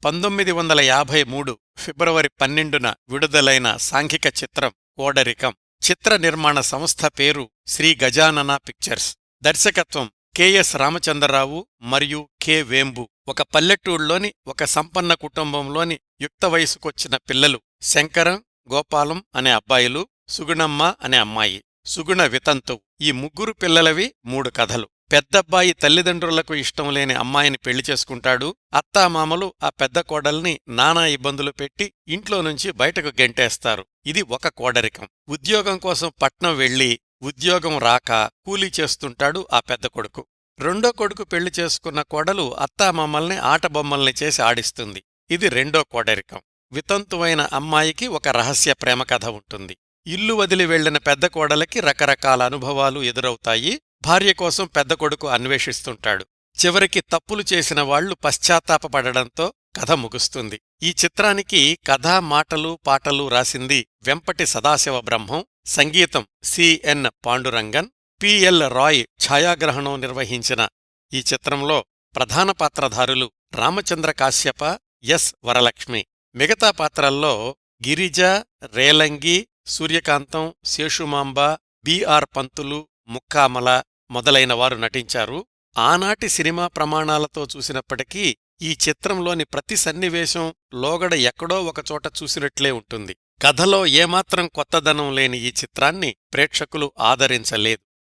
1953 ఫిబ్రవరి 12న విడుదలైన సాంఘిక చిత్రం కోడరికం. చిత్ర నిర్మాణ సంస్థ పేరు శ్రీ గజానన పిక్చర్స్. దర్శకత్వం కెఎస్ రామచంద్రరావు మరియు కె వేంబు. ఒక పల్లెటూళ్ళలోని ఒక సంపన్న కుటుంబంలోని యుక్త వయసుకొచ్చిన పిల్లలు శంకరం, గోపాలం అనే అబ్బాయిలు, సుగుణమ్మ అనే అమ్మాయి. సుగుణ వితంతువు. ఈ ముగ్గురు పిల్లలవి 3 కథలు. పెద్దబ్బాయి తల్లిదండ్రులకు ఇష్టం లేని అమ్మాయిని పెళ్లి చేసుకుంటాడు. అత్తామామలు ఆ పెద్ద కోడల్ని నానా ఇబ్బందులు పెట్టి ఇంట్లో నుంచి బయటకు గెంటేస్తారు. ఇది ఒక కోడరికం. ఉద్యోగం కోసం పట్నం వెళ్లి ఉద్యోగం రాక కూలీ చేస్తుంటాడు ఆ పెద్ద కొడుకు. రెండో కొడుకు పెళ్లి చేసుకున్న కోడలు అత్తామామల్ని ఆటబొమ్మల్ని చేసి ఆడిస్తుంది. ఇది రెండో కోడరికం. వితంతువైన అమ్మాయికి ఒక రహస్య ప్రేమకథ ఉంటుంది. ఇల్లు వదిలి వెళ్లిన పెద్ద కోడలకి రకరకాల అనుభవాలు ఎదురవుతాయి. భార్య కోసం పెద్ద కొడుకు అన్వేషిస్తుంటాడు. చివరికి తప్పులు చేసిన వాళ్లు పశ్చాత్తాపపడడంతో కథ ముగుస్తుంది. ఈ చిత్రానికి కథ, మాటలు, పాటలు రాసింది వెంపటి సదాశివ బ్రహ్మం. సంగీతం సిఎన్ పాండురంగన్. పిఎల్ రాయ్ ఛాయాగ్రహణం నిర్వహించిన ఈ చిత్రంలో ప్రధాన పాత్రధారులు రామచంద్ర కాశ్యప, ఎస్ వరలక్ష్మి. మిగతా పాత్రల్లో గిరిజ, రేలంగి, సూర్యకాంతం, శేషుమాంబ, బిఆర్ పంతులు, ముక్కామల మొదలైనవారు నటించారు. ఆనాటి సినిమా ప్రమాణాలతో చూసినప్పటికీ ఈ చిత్రంలోని ప్రతి సన్నివేశం లోగడ ఎక్కడో ఒకచోట చూసినట్లే ఉంటుంది. కథలో ఏమాత్రం కొత్తదనం లేని ఈ చిత్రాన్ని ప్రేక్షకులు ఆదరించలేదు.